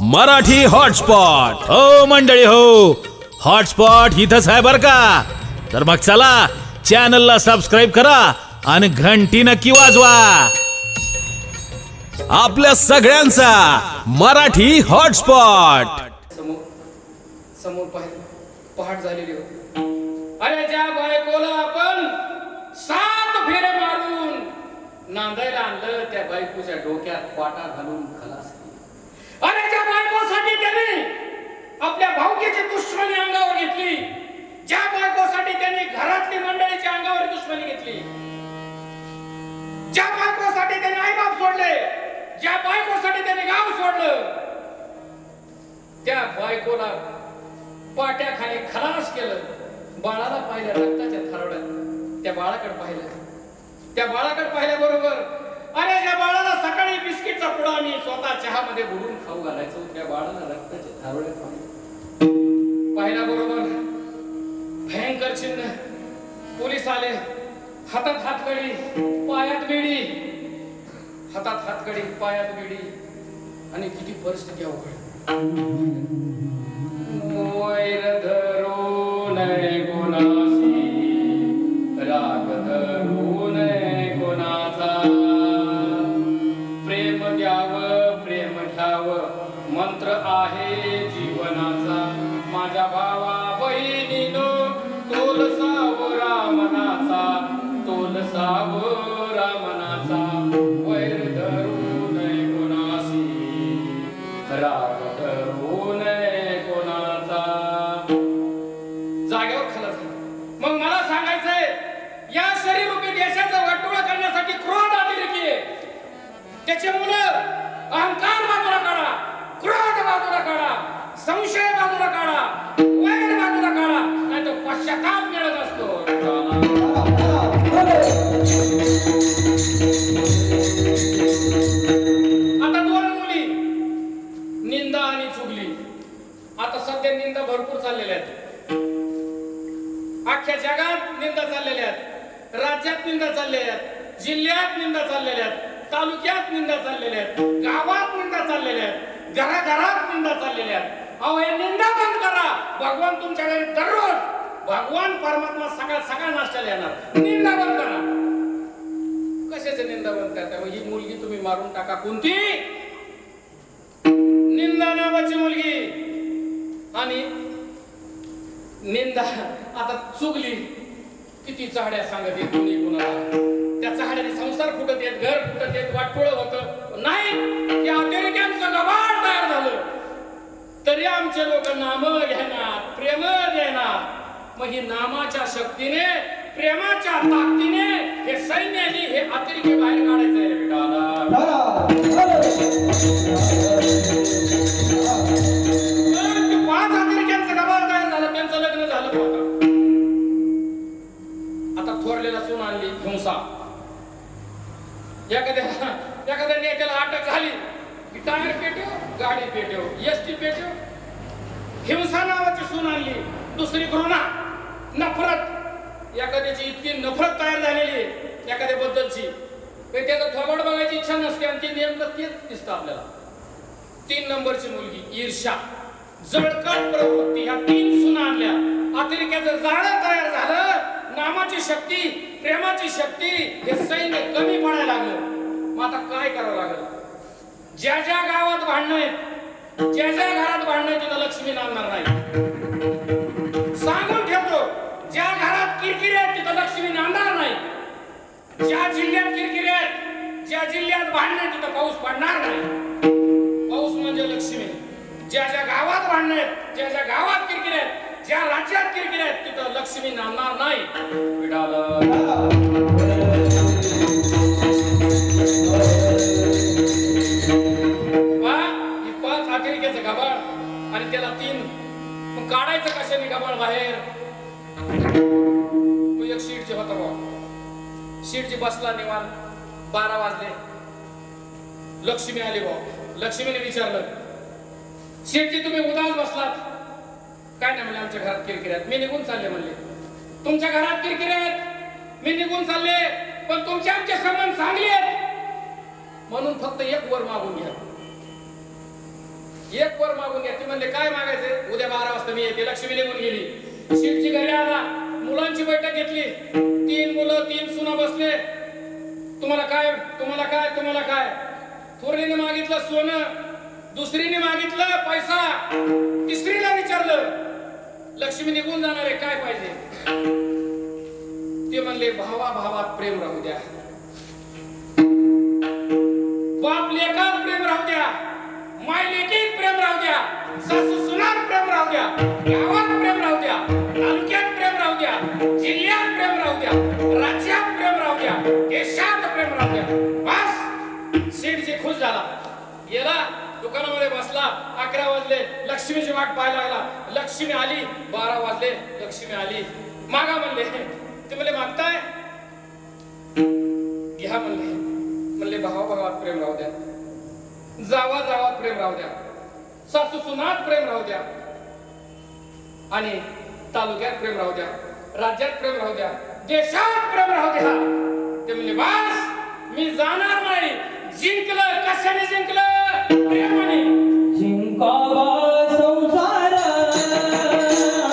Marathi hotspot हो मंडळी हो, हॉटस्पॉट इथंच आहे बर का. तर मग चला चॅनलला सबस्क्राईब करा आणि घंटी नक्की वाजवा. आपल्या सगळ्यांचा मराठी हॉटस्पॉट. समोर पहाट झालेली होती. अरे ज्या बायकोला आपण 7 फेरे मारून नांदायला आणलं त्या बायकोच्या डोक्यात पाटा घालून खलास केली. अरे ज्या बायकोसाठी त्याने आपल्या भावकीची दुश्मनी अंगावर घेतली, ज्या बायकोसाठी त्यांनी घरातली मंडळीच्या अंगावर दुश्मनी घेतली, ज्या बायकोसाठी त्याने आईबाप सोडले, ज्या बायकोसाठी त्याने गाव सोडलं, त्या बायकोला पाट्याखाली खलास केलं. बाळाला पाहिलं रक्ताच्या थारोळ्यात, त्या बाळाकडे पाहिलं, त्या बाळाकडे पाहिल्याबरोबर अरे ज्या बाळाला सकाळी बिस्किटचा पुडा मी स्वतः चहामध्ये बुडून खाऊ घालायचो, त्या बाळाला रक्ताच्या थारोळ्यात पाहिल्याबरोबर भयंकर चिन्ह. पोलीस आले, हातात हातकडी पायात बेडी, हातात हातकडी पायात बेडी, आणि किती परिस्थिती अवघड. वैर धरू नये कोणासी, राग धरू नये कोणाचा, प्रेम द्यावं प्रेम घ्यावं मंत्र आहे जीवनाचा. माझ्या भावा बहिणीनो तोल सावरा मनाचा, तोल सावरा मनाचा. वैर धरू नये कोणासी, राग धरू नये कोणाचा. जागेवर खलास झाला. मग मला सांगायचंय, या शरीरूपी देशाचं वाटोळं करण्यासाठी क्रोध अतिरेकी आहे. त्याचे मुलं अहंकार बाजूला काढा, क्रोध बाजूला काढा, संशय बाजूला काढा, वैर बाजूला काढा, नाही तो पश्चाताप मिळत असतो. आता 2 मुली, निंदा आणि चुगली. आता सध्या निंदा भरपूर चाललेल्या आहेत, अख्ख्या जगात निंदा चाललेल्या आहेत, राज्यात निंदा चाललेल्या आहेत, जिल्ह्यात निंदा चाललेल्या आहेत, तालुक्यात निंदा चाललेल्या आहेत, गावात निंदा चाललेल्या आहेत, घराघरात निंदा चाललेल्या आहेत. अहो हे निंदा बंद करा. भगवान तुमच्या घरी दररोज, भगवान परमात्मा सकाळ नाश्त्याला येणार. निंदा बंद करा. कशाचे निंदा बंद करता? ही मुलगी तुम्ही मारून टाका. कोणती? निंदा नावाची मुलगी. आणि निंदा आता चुगली. किती चाहड्या सांगत येत कोणी कुणाला. त्या चाहड्याने संसार फुटत येत, घर फुटत येत, वाटोळं होतं. नाही, या अतिरेक्यांचं गबाड तयार झालं तरी आमचे लोक नाम घेणार, प्रेम देणार. मग ही नामाच्या शक्तीने, प्रेमाच्या ताकदीने हे सैन्याने हे अतिरेकी बाहेर काढायचं आहे बेटा. 5 अतिरेक्यांचं गबाड तयार झालं, त्यांचं लग्न झालं होतं. आता थोरलेला सून आणली हिंसा. एखाद्या नेत्याला अटक झाली की टायर पेटव, गाडी पेटव, एसटी पेटव. हिंसा नावाची सून आणली. दुसरी घृणा, नफरत. एखाद्याची इतकी नफरत तयार झालेली एखाद्याबद्दलची, त्याचं थोबड बघायची इच्छा नसते, आणि ते नेमकं तेच दिसतं आपल्याला. 3 नंबरची मुलगी, ईर्ष्या, जळकट प्रवृत्ती. ह्या 3 सुना आणल्या. अतिरेक्याचं जाळं तयार झालं. नामाची शक्ती, प्रेमाची शक्ती हे सैन्य कमी पडायला लागलं. मग आता काय करावं लागलं? ज्या ज्या गावात भांडणं आहेत, ज्या ज्या घरात भांडणं आहेत, तिथं लक्ष्मी नांदणार नाही. सांगून ठेवतो, ज्या घरात किरकिरी आहेत तिथं लक्ष्मी नांदणार नाही. ज्या जिल्ह्यात किरकिरी आहेत, ज्या जिल्ह्यात भांडणं आहेत, तिथं पाऊस पडणार नाही. पाऊस म्हणजे लक्ष्मी. ज्या ज्या गावात भांडणं आहेत, ज्या ज्या गावात किरकिरी आहेत, ज्या राज्यात किरकिरी आहेत, तिथं लक्ष्मी नांदणार नाही. ही 5 अतिरेक्याचं गबाळ आणि त्याला 3. मग काढायचं कशाने गबाळ बाहेर? तू एक शीटची होता भाऊ, शीटची बसला निवांत. 12 वाजले, लक्ष्मी आली भाऊ. लक्ष्मीने विचारलं, शीटची तुम्ही उदास बसलात काय? नाही म्हणले, आमच्या घरात किरकिरी आहेत, मी निघून चालले. म्हणले, तुमच्या घरात किरकिरी आहेत, मी निघून चालले, पण तुमचे आमचे संबंध चांगले आहेत म्हणून फक्त एक वर मागून घ्या. एक वर मागून घ्या. ती म्हणले काय मागायचे? उद्या 12 वाजता मी येते. लक्ष्मी निघून गेली. शेठची घरी आला, मुलांची बैठक घेतली. 3 मुलं 3 सुना बसले. तुम्हाला काय, तुम्हाला काय, तुम्हाला काय? थोरलीने मागितलं सोनं, दुसरीने मागितलं पैसा, तिसरीला विचारलं लक्ष्मी निघून जाणार आहे काय पाहिजे? ते म्हणले भावा भावात प्रेम राहू द्या, बाप लेकात प्रेम राहू द्या, माय लेकीत प्रेम राहू द्या, सासू सुनात प्रेम राहू द्या, गावात प्रेम राहू द्या, तालुक्यात प्रेम राहू द्या, जिल्ह्यात प्रेम राहू द्या, राज्यात प्रेम राहू द्या, देशात प्रेम राहू द्या. बस शेठजी खुश झाला. गेला दुकानामध्ये बसला. 11 वाजले. लक्ष्मीची वाट पाहायला लागला. लक्ष्मी आली. 12 वाजले. लक्ष्मी आली. मागा म्हणले. ते म्हणले मागताय? घ्या म्हणले. म्हणले भावा भावात प्रेम राहू द्या, जावा जावात प्रेम राहू द्या, सासू सुनात प्रेम राहू द्या, आणि तालुक्यात प्रेम राहू द्या, राज्यात प्रेम राहू द्या, देशात प्रेम राहू द्या. ते म्हणले बस मी जाणार नाही. जिंकलं. कशाने जिंकलं? प्रेमाने. जिंकावा संसार, जिंकावा संसार,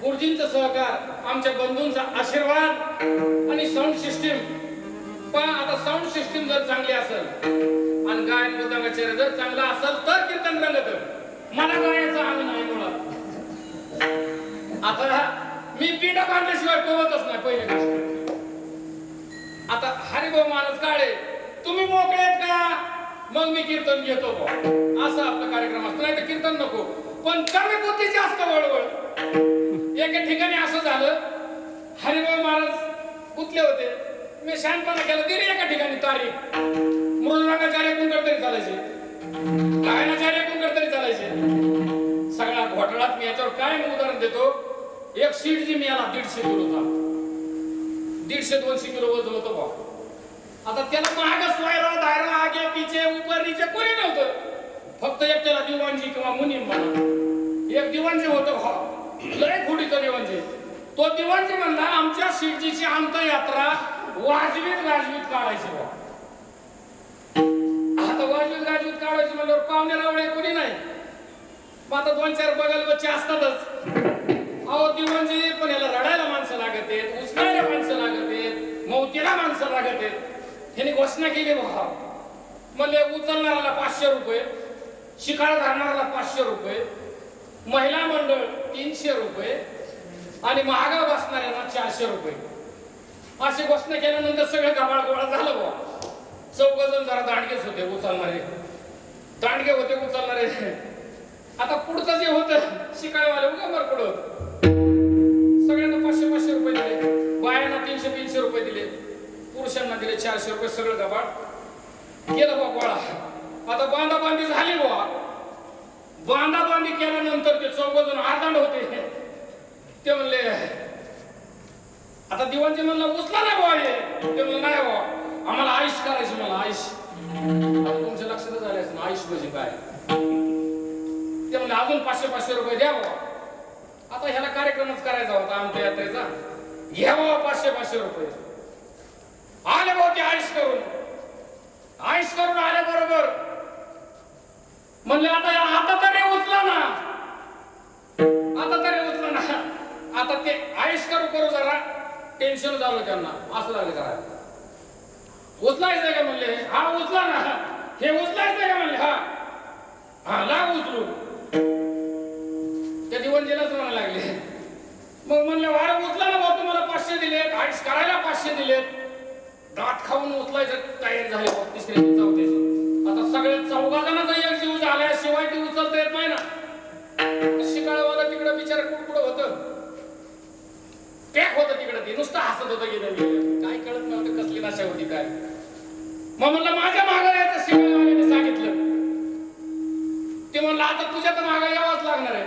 गुरुजींचा सहकार, आमच्या बंधूंचा आशीर्वाद आणि साऊंड सिस्टीम. पण आता साऊंड सिस्टीम जर चांगली असेल आणि गायन मृदंगाचे जर चांगला असेल तर कीर्तन रंगत. मला गायचा अंग नाही मुळात. आता मी पिंडा बांधल्याशिवाय पोहतच नाही पहिली गोष्ट. आता हरिभाऊ महाराज काळे तुम्ही मोकळे आहेत का? मग मी कीर्तन घेतो असं आपला कार्यक्रम असतो. नाही तर कीर्तन नको. पण कमी बुद्धी जास्त वळवळ. एका ठिकाणी असं झालं, हरिभाऊ गुंतले होते. मी शहाणपणा केला, दिली एका ठिकाणी तारीख. मृदुरागाचार्य कोणकडे तरी चालायचे, गायनाचार्य कोणकडे तरी चालायचे. सगळा घोटाळाच. मी याच्यावर काय उदाहरण देतो. एक सीट जी मिळाला 150 किलोचा, 150-200 किलो वजन होतं भाऊ. आता त्याला महाग स्वायरा दायरा आगे पिछे ऊपर नीचे कोणी नव्हतं. फक्त एक त्याला दिवाणजी किंवा मुनीम म्हणा, एक दिवाणजी होतं भाऊ, लय खोडीचं दिवाणजी. तो दिवाणजी म्हणला आमच्या शिवजीची अंतयात्रा वाजवीत गाजवीत काढायची भाऊ. आता वाजवीत गाजवीत काढायची म्हणल्यावर पाहुणे रावळे कोणी नाही. मग आता 2-4 बगल बच्चे असतातच. अहो दिवाणजी पण याला रडायला माणसं लागत आहेत, उचलायला माणसं लागत आहेत, मौतीला माणसं लागत आहेत. ह्याने घोषणा केली भाऊ. म्हणले उचलणाऱ्याला 500 रुपये, शिकाळ धरणाऱ्याला 500 रुपये, महिला मंडळ 300 रुपये आणि महागा बसणाऱ्यांना 400 रुपये. अशी घोषणा केल्यानंतर सगळं गबाळ गोळा झालं बुवा. 4 जण जरा दांडगेच होते उचलणारे, दांडगे होते उचलणारे. आता पुढचं जे होतं शिकाळवाले उगा मरकड होत. सगळ्यांना 500-500 रुपये दिले, बायांना 300-300 रुपये दिले, पुरुषांना दिले 400 रुपये. सगळं गबाळ केलं बुवा गोळा. आता बांधाबांधी झाली बुवा. बांधाबांधी केल्यानंतर ते 4 जण आरदांड होते. ते म्हणले आता दिवाणजी म्हणला उचला नाही बुवा हे. ते म्हणलं नाही बुवा, आम्हाला आयुष करायची, मला आयुष. तुमच्या लक्षातच आले असं आयुष म्हणजे काय. ते म्हणले अजून 500-500 रुपये द्या बुवा. आता ह्याला कार्यक्रमच करायचा होता आमच्या यात्रेचा. घ्या बुवा 500-500 रुपये. आले बुवा ते आयुष करून आले बरोबर. म्हणले आता तरी उचला ना, आता तरी उचला ना. आता ते आयुष करू जरा टेन्शन झालं त्यांना. असं लागलं करायला. उचलायचंय का म्हणले, हा उचला ना. हे उचलायचंय का म्हणले, हा लाग उचलू. त्या दिवणजीलाच म्हणायला लागले. मग म्हणले वारे उचला ना भाऊ, तुम्हाला 500 दिलेत, आयुष करायला 500 दिलेत. दात खाऊन उचलायचं तयार झाले भाऊ. 3री-4थी आता सगळे 4 जणांचा एक जीव झाल्याशिवाय ती उचलता येत नाही ना. शिकाळवाला तिकडं बिचारा कुडकुड होतं, पॅक होतं तिकडं. ते नुसतं हसत होतं गेलं. काय कळत नव्हतं कसली नशा होती काय. मग म्हणलं माझ्या मागं यायचं. शिकाळवाल्याने सांगितलं. ते म्हणलं आता तुझ्या तर मागं यावंच लागणार आहे.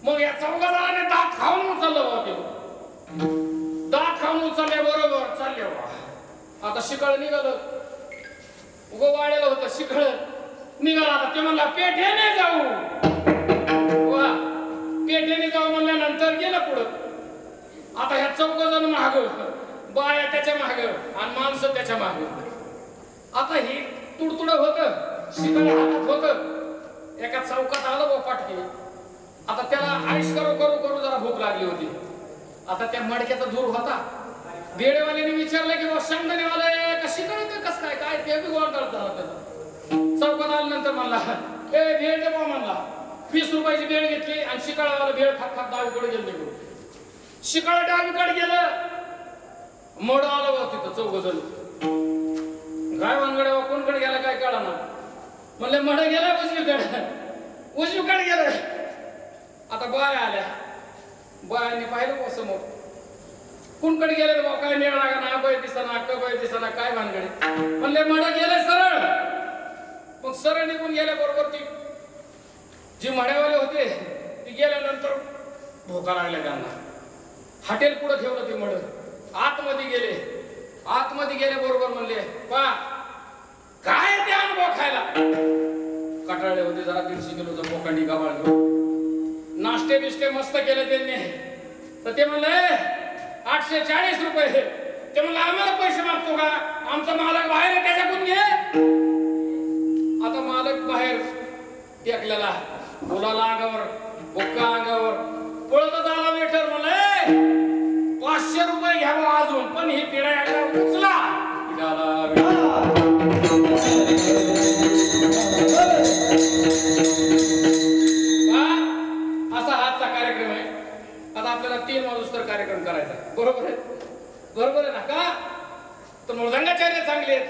मग या 4 जणांनी दात खाऊन उचललं बाबा. ते दात खाऊन उचलल्या बरोबर चालले बाबा. आता शिकाळ निघालं, उगं वाढलेलं होतं शिकाळ निघाला. आता ते म्हणला पेठेने जाऊ. वा, पेठेने जाऊ म्हणल्यानंतर गेलं पुढं. आता ह्या 4 जण माग, बाया त्याच्या माग आणि माणसं त्याच्या माग. आता ही तुडतुड होतं, शिकाळ हातात होतं. एका चौकात आलं बा पाटकी. आता त्याला आयुष करू जरा भूक लागली होती. आता त्या मडक्याचा दूर होता. बेडेवाल्याने विचारलं की बा शेंगदाणेवाले कशी कळत कस काय काय. ते बी गोंधळ झाला त्याचा. चौकात आल्यानंतर म्हणला ए भेळ दे बा म्हणला. 20 रुपयाची भेळ घेतली आणि शिकाळावाला भेळ खात डावीकडे गेले. शिकाळ डावीकडे गेलं, मोड आलं बा तिथं 4 जण. काय वानगडे बा कोणकडे गेला काय कळा ना. म्हणले मड गेला उजवीकडे गेलं. आता बाया आल्या. बायांनी पाहिलं बा समोर. कुणकडे गेले बा काय मेळ लागा ना. अभय दिसना कबय दिसना काय भानगडे. म्हणले मड गेले सरळ. मग सरळ निघून गेल्या बरोबर ती जी मड्यावाले होते ती गेल्यानंतर भोका लागल्या त्यांना. हॉटेल पुढे ठेवलं ते मड. आतमध्ये गेले बरोबर म्हणले पा काय ते अनुभव खायला. कटाळले होते जरा 150 किलोचा बोकांडी गावाळ घेऊन. नाश्ते बिष्टे मस्त केले त्यांनी. तर ते म्हणले 840 रुपये. ते म्हणलं आम्हाला पैसे मागतो का. आमचा मालक बाहेर आहे त्याच्याकडून घे. आता मालक बाहेर टेकलेला, मुलाला अंगावर, बुक्का अंगावर पळतच आला. वेटर म्हणले 500 रुपये घ्यावं अजून, पण ही पिढा एकदा उचला. असा आजचा कार्यक्रम आहे. आता आपल्याला 3 वाजता कार्यक्रम करायचा. बरोबर आहे ना. का तर मृदंगाचार्य चांगलेत,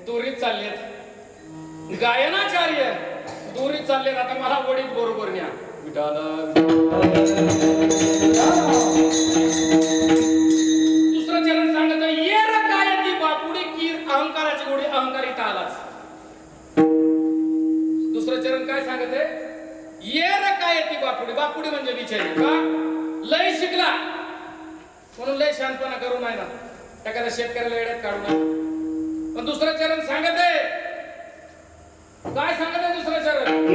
दोरीत चाललेत. गायनाचार्य दोरीत चाललेत. आता मला वडीत बरोबर न्या. दुसरं चरण सांगत शहाणपणा करू नाही ना, एखाद्या शेतकऱ्याला येड्यात काढू नये. पण दुसरं चरण सांगत आहे, काय सांगत आहे दुसरं चरण?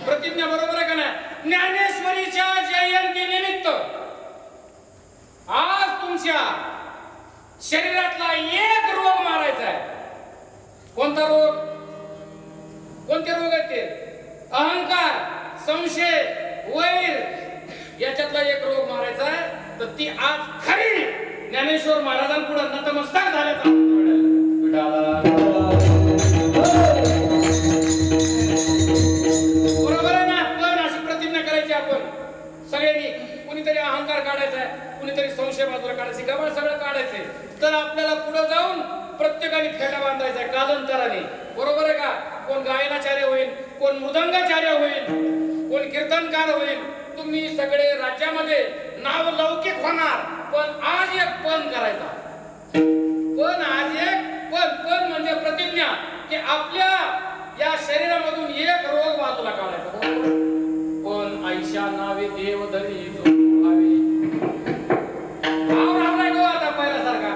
प्रतिज्ञा, बरोबर आहे का नाही? ज्ञानेश्वरीच्या जयंतीनिमित्त आज तुमच्या शरीरातला एक रोग मारायचा आहे. कोणता रोग? कोणते रोग आहेत ते? अहंकार, संशय, वैर, याच्यातला एक रोग मारायचा आहे. तर ती आज खरी ज्ञानेश्वर महाराजांपुढे नतमस्तक झाल्याचा बरोबर आहे ना? पण अशी प्रतिज्ञा करायची आपण सगळ्यांनी. कुणीतरी अहंकार काढायचा आहे, कुणीतरी संशय बाजूला काढायची, गबाळ सगळं काढायचंय. तर आपल्याला पुढे जाऊन प्रत्येकाने फेटा बांधायचा आहे कालांतराने. बरोबर आहे का? कोण गायनाचार्य होईल, कोण मृदंगाचार्य होईल, कोण कीर्तनकार होईल. तुम्ही सगळे राज्यामध्ये नाव लौकिक होणार. पण आज एक पण करायचा. पण आज एक पण म्हणजे प्रतिज्ञा की आपल्या या शरीरामधून एक रोग बाजूला काढायचा. पण आईशा नावे देव धरी भावे. भाव राहिलाय गो आता पहिल्यासारखा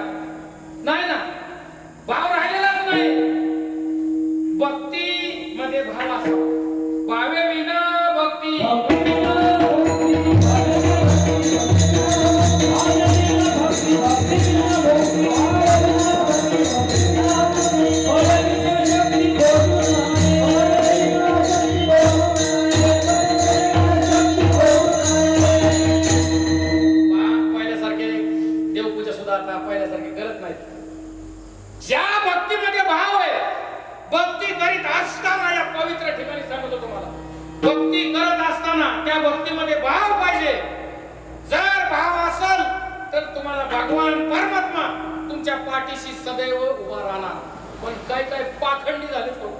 नाही ना. भाव राहिलेलाच नाही. भक्ती मध्ये भाव असावा. भावे विना भक्ती. ज्या भक्तीमध्ये भाव आहे, भक्ती करीत असताना, या पवित्र ठिकाणी सांगतो तुम्हाला, भक्ती करत असताना त्या भक्तीमध्ये भाव पाहिजे. जर भाव असेल तर तुम्हाला भगवान परमात्मा तुमच्या पाठीशी सदैव उभा राहणार. पण काय काय पाखंडी झाले लोक.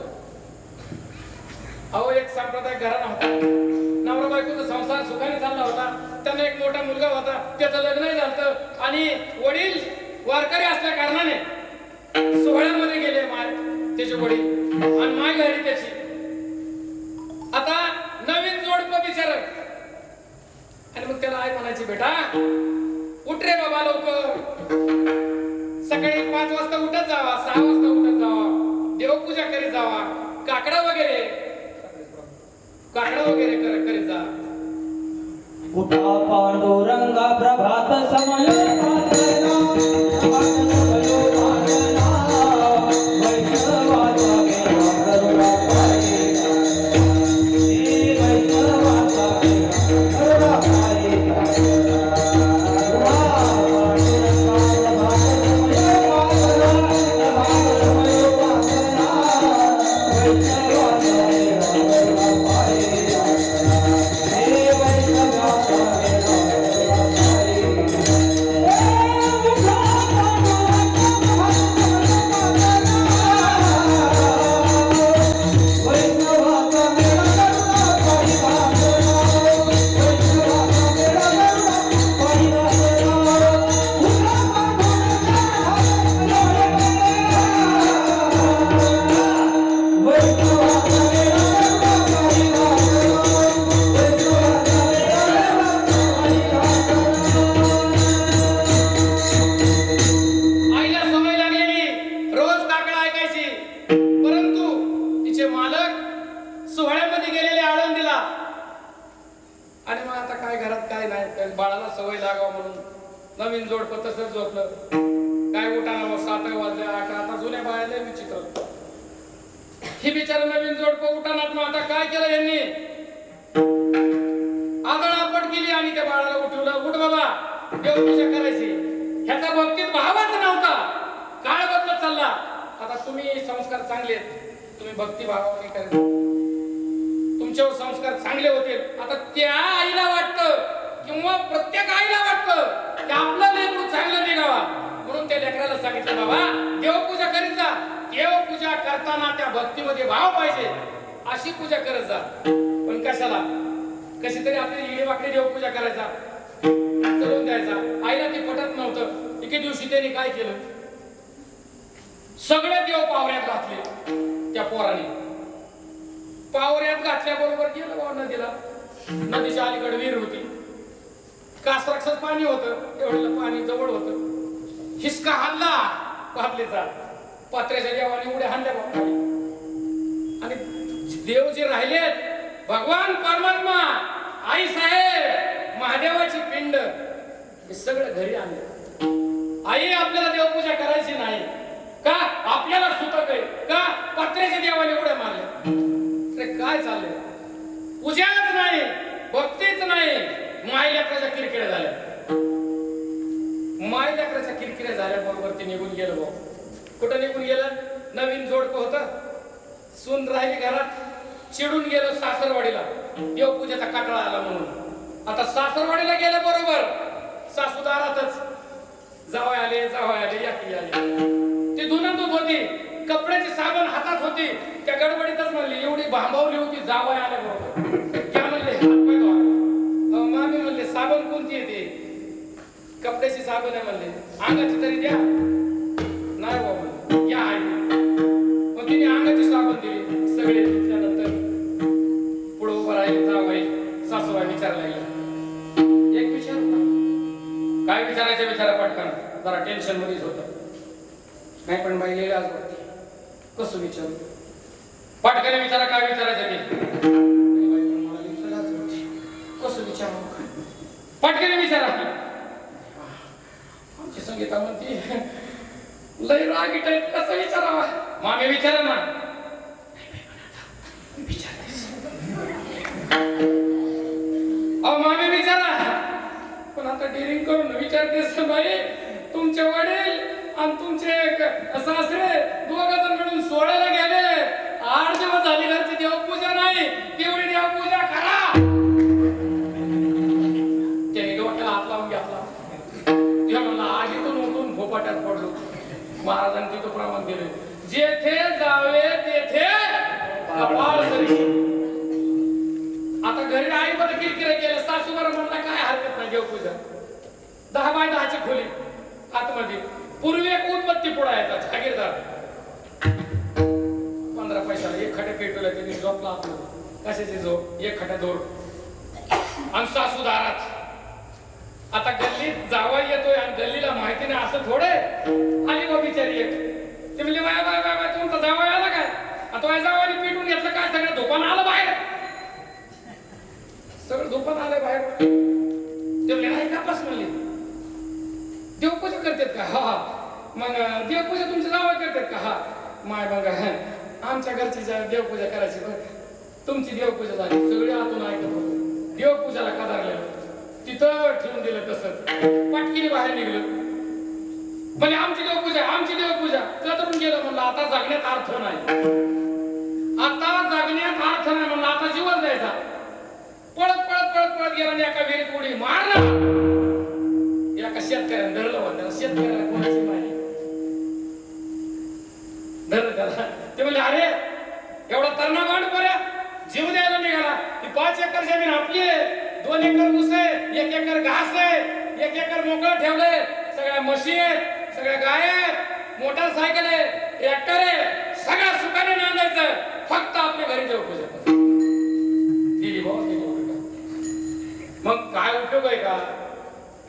अहो, एक सांप्रदायिक घराणा होता. नवरा बायकोचा संसार सुखाने चालला होता. त्यांना एक मोठा मुलगा होता. त्याचं लग्नही झालं आणि वडील वारकरी असल्या कारणाने सोहळ्यामध्ये गेले त्याचे वडील आणि माय घरी त्याची. आता नवीन जोडपं बिचार आणि मग त्याला आई म्हणायची, बेटा उठ रे बाबा लवकर. सकाळी 5 वाजता उठत जावा, 6 वाजता उठत जावा, देवपूजा करीत जावा, काकडा वगैरे करीत जा. उठा पांडुरंगा प्रभात समय Thank you. नाही त्या बाळाला सवय लागावं म्हणून नवीन जोडपं तसंच झोपलं. काय उठाना 7 वाजले 8. आता जुन्या बायाला विचित्र. ही बिचारा नवीन जोडपं उठानात. मग आता काय केलं यांनी? आदळापट केली आणि त्या बाळाला उठवलं. उठ बाबा, देवपूजा करायची. ह्याचा बाबतीत भावच नव्हता. काळ बदलत चालला. आता तुम्ही संस्कार चांगले आहेत, तुम्ही भक्ती भावाने करायचे, तुमच्यावर संस्कार चांगले होतील. आता त्या आईला वाटतं किंवा प्रत्येक आईला वाटतं की आपलं लेकरू चांगलं निघावा म्हणून त्या लेकराला सांगितलं बाबा देवपूजा करीत जा. देवपूजा करताना त्या भक्तीमध्ये भाव पाहिजे, अशी पूजा करत जा. पण कशाला? कशी तरी आपली इडे वाकडे देवपूजा करायचा, चलवून द्यायचा. आईला ते पटत नव्हतं. एके दिवशी त्यांनी काय केलं? सगळे देव पावऱ्यात घातले त्या पोराने. पावऱ्यात घातल्याबरोबर गेलं बाबा नदीला. नदीच्या अलीकडे विहीर होती. कासराक्षात पाणी होतं. एवढं पाणी जवळ होतं. हिसका हाणला पातळीचा. पात्र्याच्या देवाने उड्या हाणल्या बाबा. आणि देव जे राहिलेत, भगवान परमात्मा, आई साहेब, महादेवाची पिंड, हे सगळं घरी आणले. आई आपल्याला देवपूजा करायची नाही का? आपल्याला सुतक आहे का? पत्र्याच्या देवाने उड्या मारल्या. अरे काय चाललंय? पूजाच नाही, भक्तीच नाही. माय लेकराच्या किरकिऱ्या झाल्या. माय लेकराच्या किरकिऱ्या झाल्याबरोबर ते निघून गेलं भाऊ. कुठं निघून गेलं? नवीन जोडपं होतं, सून राहिली घरात. चिडून गेलो सासरवाडीला, देवपूजेचा काटाळा आला म्हणून. आता सासरवाडीला गेल्या बरोबर सासू दारातच. जावई आले, जावई आले, या की आले. ती धुनंदूत होती, कपड्याची साबण हातात होती. त्या गडबडीतच म्हणली, एवढी भांबावली होती जावई आल्या बरोबर. क्या म्हणले? हात पाय धुवा. मामी म्हणले साबण कोणती येते? कपड्याची साबण आहे म्हणले. अंगाची तरी द्या. नाही बाबा म्हणले, या आहे. मग तिने अंगाची साबण दिली. सगळे धुतल्यानंतर पुढे उभं राहिले जावई. सासूबाई विचारायला लागल्या, एक विचारू का? काय विचारायचं? विचारा पटकन. जरा टेन्शन मध्येच होतं. नाही पण बाई लिहिलं आज वाटते. कसं विचारू? पटकन विचारा काय विचारायचं ते. मला लिहिलं आज वाटते. कसं विचारू? पटकन विचारा. आमची संगीता म्हणते लय रागीट आहेत, कसं विचारावा? मामी विचारा ना. अहो मामी विचारा. पण आता डिरिंग करून विचारतेस बाई. तुमचे वडील आणि तुमचे सासरे दोघ जण मिळून सोडायला गेले. 8 दिवस झाली घरची देवपूजा नाही. तेवढी देवपूजा करा. त्याने डोक्याला हात लावून घेतला. ते म्हणला आगीतून उठून भोपाट्यात पडलो. महाराजांनी तिथं प्रमाण दिले, जेथे जावे तेथे कपाळ सरी. आता घरी आई बरं किरकिर केलं. सासू बरं म्हणला काय हरकत नाही देवपूजा. 10 बाय 10ची खोली आतमध्ये. पूर्वी एक उत्पत्ती पुढा येतात जागीरदार. 15 पैशाला एक खड्या पेटवला. त्यांनी झोपला आपलं. कशाची झोप? एक खड्या दोर. आणि सासू दारात. आता गल्लीत जावा येतोय आणि गल्लीला माहिती नाही असं थोडे. आली बा बिचारी एक. ते म्हणले बाय बाय बाय बाय तुमचा जावा आला काय? आता जावाने पेटून घेतलं काय? सगळं धोपान आलं बाहेर. सगळं धोपान आलंय बाहेर. ते म्हणले नाही का बस म्हणले देवपूजा करतात का? हा. मग देवपूजा तुमच्या जावा करतात का? हा. माय मग आमच्या घरची देवपूजा करायची बरं. तुमची देवपूजा झाली. सगळे आतून ऐकत होते. देवपूजाला कदारलेलं तिथं ठेवून दिलं. तसंच पटकीने बाहेर निघलं. म्हणजे आमची देवपूजा, आमची देवपूजा. कदरून गेलं. म्हणलं आता जगण्यात अर्थ नाही. आता जगण्यात अर्थ नाही म्हणलं. आता जीवन जायचा. पळत पळत पळत पळत गेला आणि एका विहिरीत उडी मारला. एका शेतकऱ्याने धरलं होतं. शेतकऱ्याला कोणाची माहिती धरलं त्याला. ते म्हणले अरे एवढा तरणा मांड पर्या जीव द्यायला निघाला. 5 एकर जमीन आपली आहे. 2 एकर ऊस आहे. 1 एकर घास आहे. 1 एकर मोकळं ठेवलंय. सगळ्या म्हशी आहेत, सगळ्या गाय आहेत, मोटरसायकल आहे, ट्रॅक्टर आहे. सगळ्या सुखाने नांदायचं. फक्त आपल्या घरी देवपूजा दिली भाऊ. मग काय उपयोग आहे का?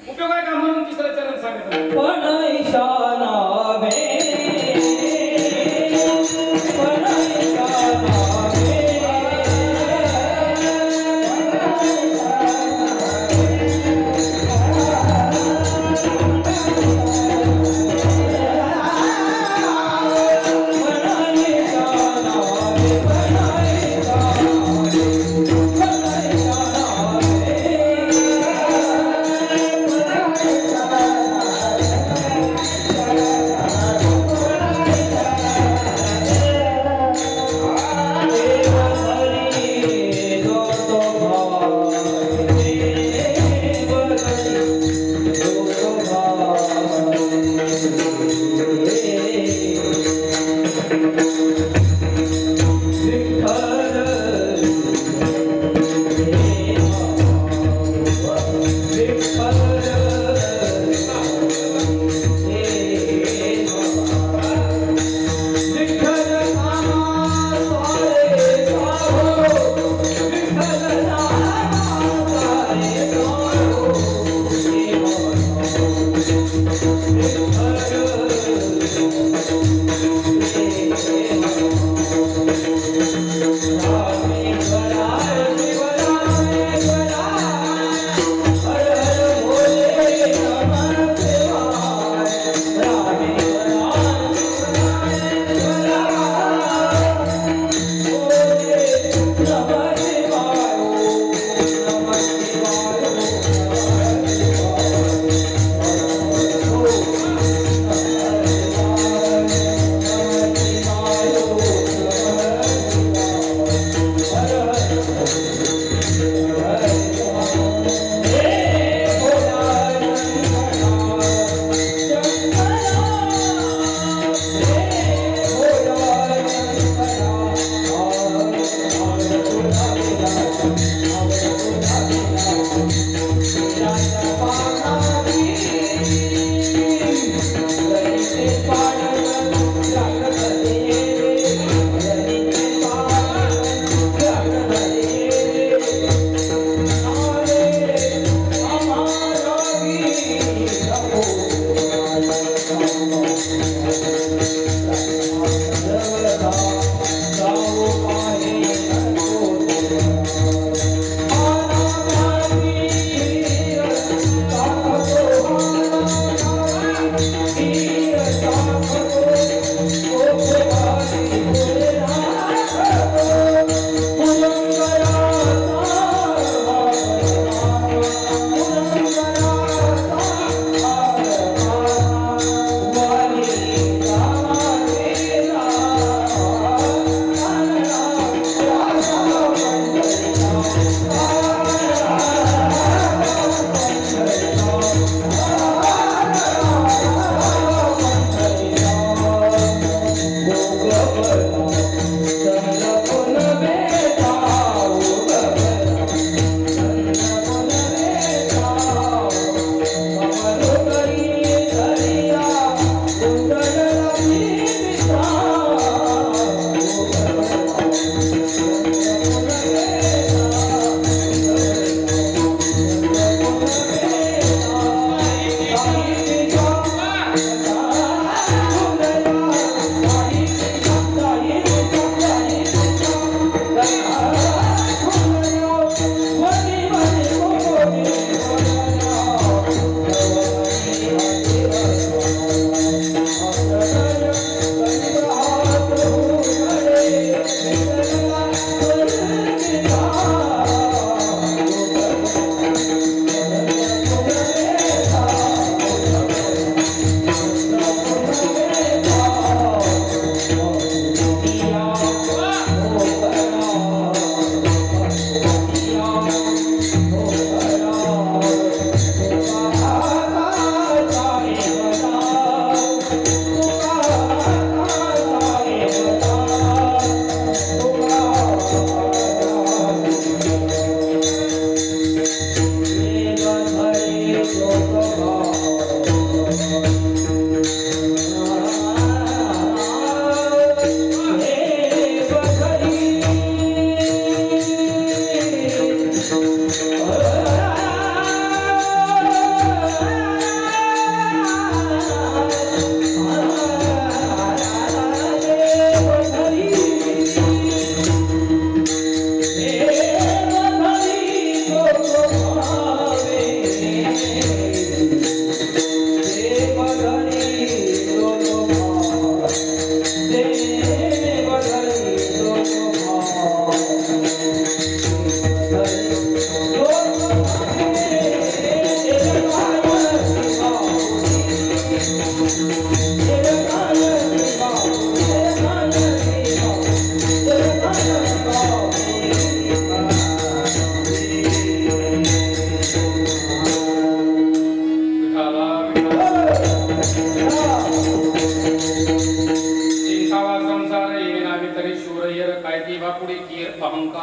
उपयोग आहे का? म्हणून 3रं चरण सांगितलं. पण ईशाना वे पण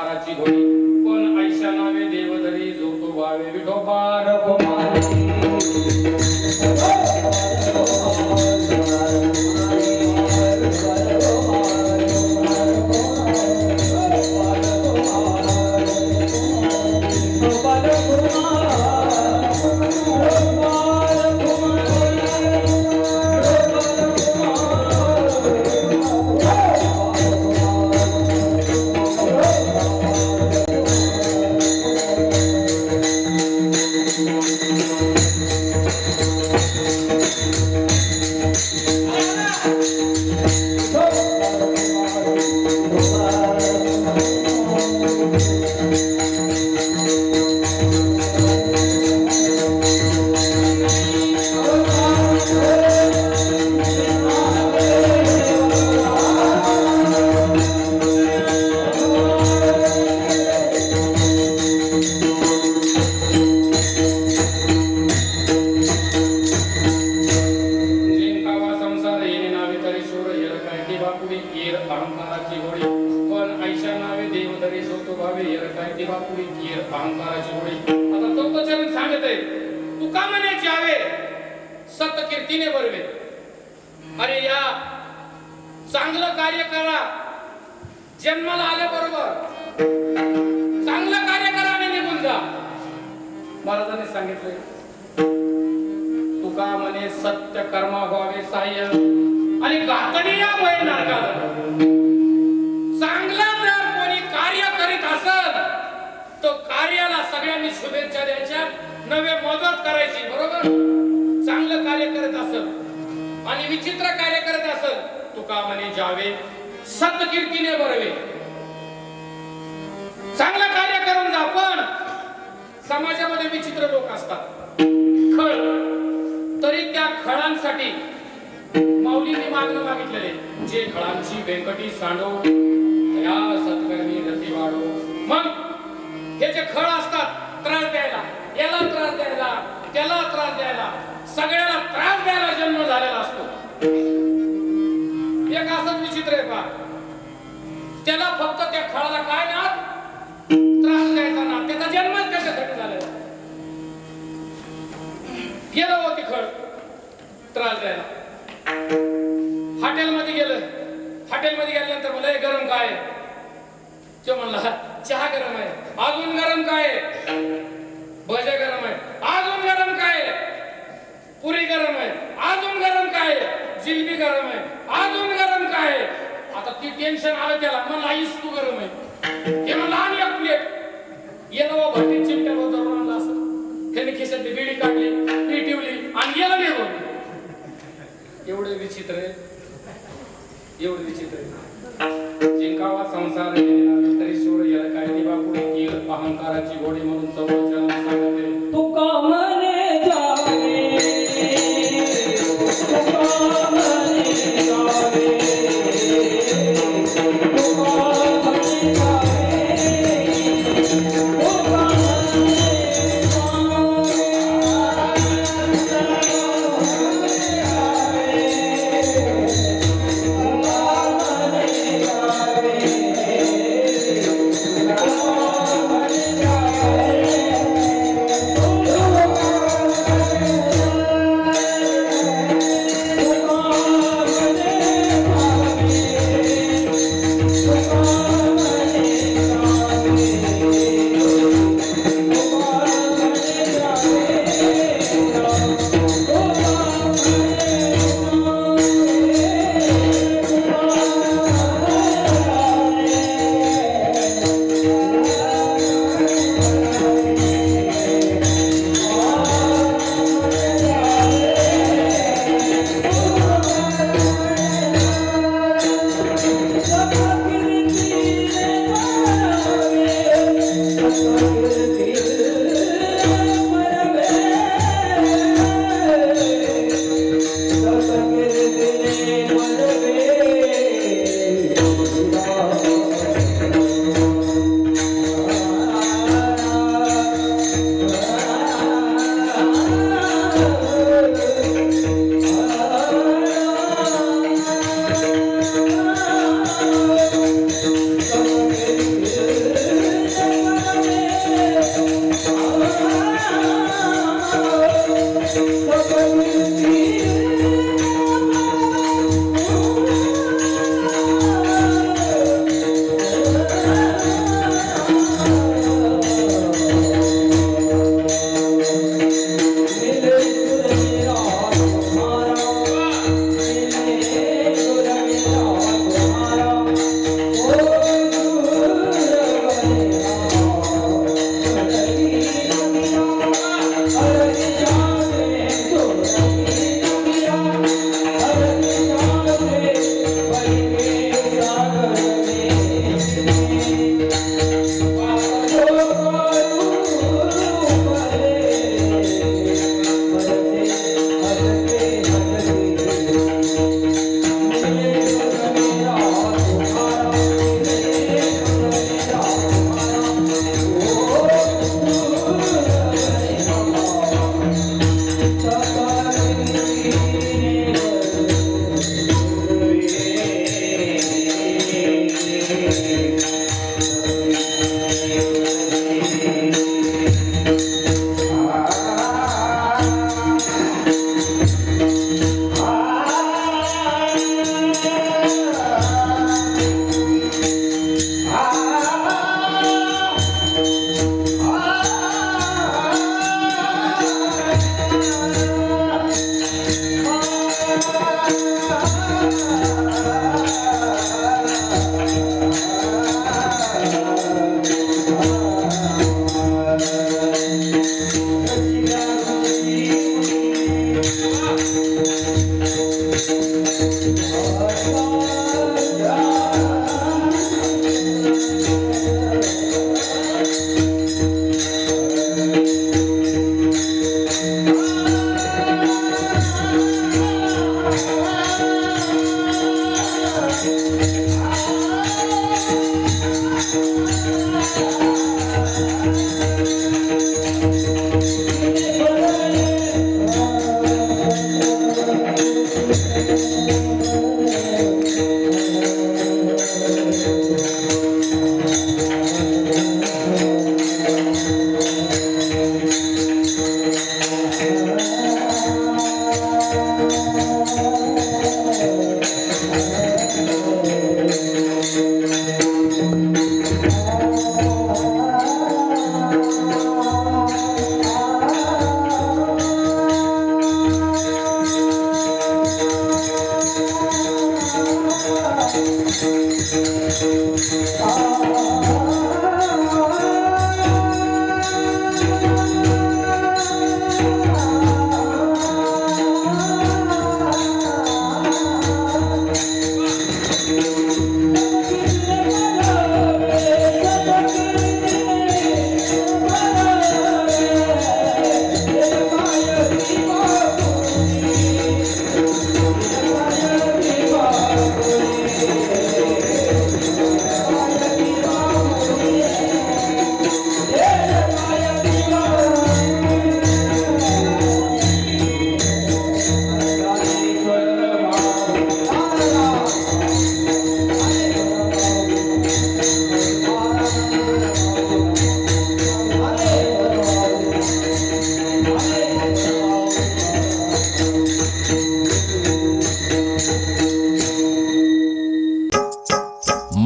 अहंकाराची घोडी पण ऐशा नावे देवधरी जो तो भावे विठोबा रघुमारी. अहंकाराची होडी. आता चौथं चरण सांगत आहे तुका म्हणे जावे सत कीर्तीने बरवे. अरे या चांगलं कार्य करा जन्माला आल्याबरोबर चांगलं कार्य करा आणि निघून जा. महाराजांनी सांगितलंय तुका म्हणे सत्य कर्मा व्हावे सहाय्य आणि गातडी या भय नरकाला. चांगलं जर कोणी कार्य करीत असेल तो कार्याला सगळ्यांनी शुभेच्छा द्यायच्या नवे मदत करायची. बरोबर चांगलं कार्य करत असेल आणि विचित्र कार्य करत असेल तुका म्हणे जावे सत्कीर्तीने बरवे. चांगलं कार्य करून जा. पण समाजामध्ये विचित्र लोक असतात खळ. तरी त्या खळांसाठी माऊलींनी मागणं मागितलेले जे खळांची व्यंकटी सांडो त्या सत्कर्मी रती वाढो. मग हे जे खळ असतात त्रास द्यायला याला त्रास द्यायला त्याला त्रास द्यायला सगळ्याला त्रास द्यायला जन्म झालेला असतो. एक असंच विचित्र आहे पहा. त्याला फक्त त्या खळाला काय ना त्रास द्यायचा ना. त्याचा जन्मच त्याच्यासाठी झालेला. गेलं होती खळ त्रास द्यायला. हॉटेलमध्ये गेलं. हॉटेलमध्ये गेल्यानंतर मला हे गरम काय तो म्हणला चहा गरम आहे. अजून गरम काय भजे गरम आहे. अजून गरम काय पुरी गरम आहे. अजून गरम काय जिलबी गरम आहे. अजून गरम काय. आता ती टेन्शन आलं त्याला. म्हणला आईस तू गरम आहे. हे म्हणला आणि एक प्लेट गेला व भट्टी चिमट्यावर धरून आणला. असं त्याने खिशातली बिडी काढली ती ठेवली आणि गेला निघून. एवढे विचित्र आहे. एवढे विचित्र आहे. जिंकावा संसार तरी सोड याला काय दिवा पुढे केल अहंकाराची घोडी म्हणून चौथं सांगते तुका म्हणे जावे तुका म्हणे जावे तुका म्हणे जावे तुका म्हणे जावे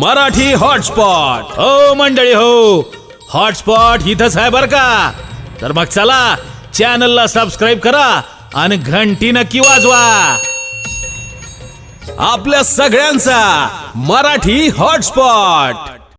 मराठी हॉटस्पॉट हो मंडळी हो, हॉटस्पॉट इथंच आहे बर का. तर मग चला चॅनलला सबस्क्राईब करा आणि घंटी नक्की वाजवा. आपल्या सगळ्यांचा मराठी हॉटस्पॉट.